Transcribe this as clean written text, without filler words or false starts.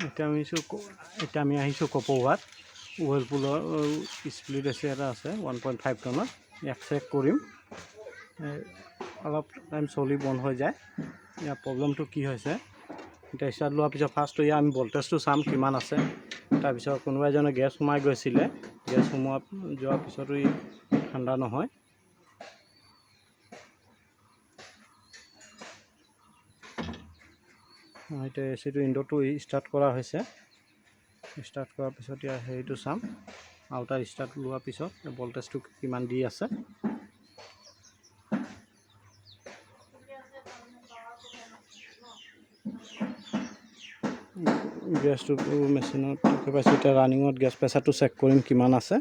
এতিয়া আমি আহিছোঁ কপৌৱাত হুইৰপুলৰ স্প্লিট এচি এটা আছে 1.5 টনৰ ইয়াক চেক কৰিম অলপ টাইম চলি বন্ধ হৈ যায় ইয়াৰ প্ৰব্লেমটো কি হৈছে এতিয়া ষ্টাৰ্ট লোৱাৰ পিছত ফাৰ্ষ্টটো ইয়াৰ আমি ভল্টেজটো চাম কিমান আছে তাৰপিছত কোনোবা এজনে গেছ সোমাই গৈছিলে গেছ যোৱাৰ পিছতো ই ঠাণ্ডা নহয় এতিয়া এচিটো ইনডোৰটো ষ্টাৰ্ট কৰা হৈছে ষ্টাৰ্ট কৰাৰ পিছত ইয়াৰ হেৰিটো চাম আউটাৰ ষ্টাৰ্ট লোৱাৰ পিছত ভল্টেজটো কিমান দি আছে গেছটো মেচিনত কেপাচিটি ৰানিঙত গেছ প্ৰেছাৰটো চেক কৰিম কিমান আছে